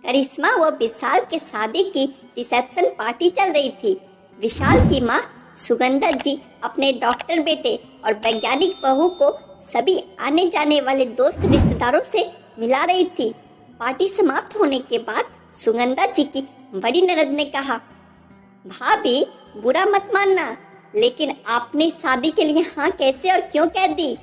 करिश्मा व विशाल के शादी की रिसेप्शन पार्टी चल रही थी। विशाल की माँ सुगंधा जी अपने डॉक्टर बेटे और वैज्ञानिक बहू को सभी आने जाने वाले दोस्त रिश्तेदारों से मिला रही थी। पार्टी समाप्त होने के बाद सुगंधा जी की बड़ी ननद ने कहा, भाभी बुरा मत मानना, लेकिन आपने शादी के लिए हाँ कैसे और क्यों कह दी?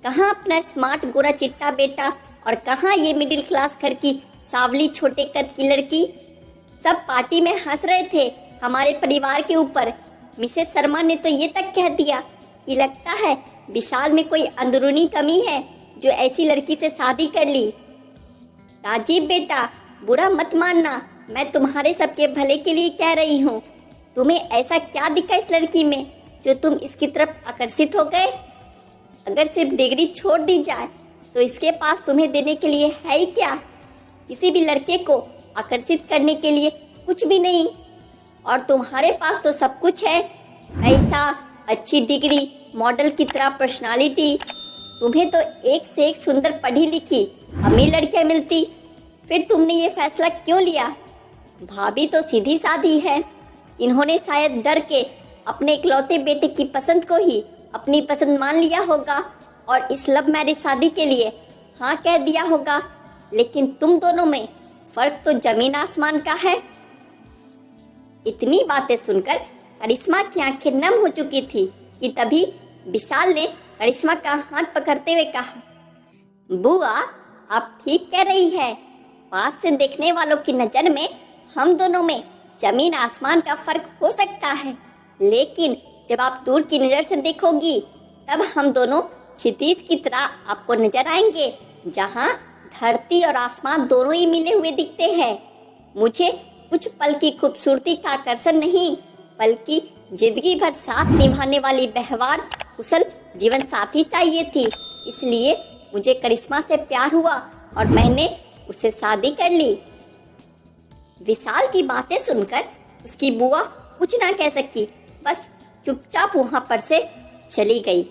कहाँ अपना स्मार्ट गोरा चिट्टा बेटा और कहाँ ये मिडिल क्लास घर की सावली छोटे कद की लड़की? सब पार्टी में हंस रहे थे हमारे परिवार के ऊपर। मिसेस शर्मा ने तो ये तक कह दिया कि लगता है विशाल में कोई अंदरूनी कमी है जो ऐसी लड़की से शादी कर ली। राजीव बेटा बुरा मत मानना, मैं तुम्हारे सबके भले के लिए कह रही हूँ। तुम्हें ऐसा क्या दिखा इस लड़की में जो तुम इसकी तरफ आकर्षित हो गए? अगर सिर्फ डिग्री छोड़ दी जाए तो इसके पास तुम्हें देने के लिए है ही क्या? किसी भी लड़के को आकर्षित करने के लिए कुछ भी नहीं, और तुम्हारे पास तो सब कुछ है, पैसा, अच्छी डिग्री, मॉडल की तरह पर्सनालिटी। तुम्हें तो एक से एक सुंदर पढ़ी लिखी अमीर लड़कियां मिलती, फिर तुमने ये फैसला क्यों लिया? भाभी तो सीधी सादी है, इन्होंने शायद डर के अपने इकलौते बेटे की पसंद को ही अपनी पसंद मान लिया होगा और इस लव मैरिज शादी के लिए हाँ कह दिया होगा। लेकिन तुम दोनों में फर्क तो जमीन आसमान का है। इतनी बातें सुनकर करिश्मा की आंखें नम हो चुकी थी कि तभी विशाल ने करिश्मा का हाथ पकड़ते हुए कहा, बुआ आप ठीक कह रही है। पास से देखने वालों की नज़र में हम दोनों में जमीन आसमान का फर्क हो सकता है, लेकिन जब आप दूर की नज़र से देखोगी तब हम दोनों क्षितिज की तरह आपको नजर आएंगे, जहां धरती और आसमान दोनों ही मिले हुए दिखते हैं। मुझे कुछ पल की खूबसूरती का आकर्षण नहीं, बल्कि जिंदगी भर साथ निभाने वाली व्यवहार कुशल जीवन साथी चाहिए थी। इसलिए मुझे करिश्मा से प्यार हुआ और मैंने उससे शादी कर ली। विशाल की बातें सुनकर उसकी बुआ कुछ ना कह सकी, बस चुपचाप वहां पर से चली गई।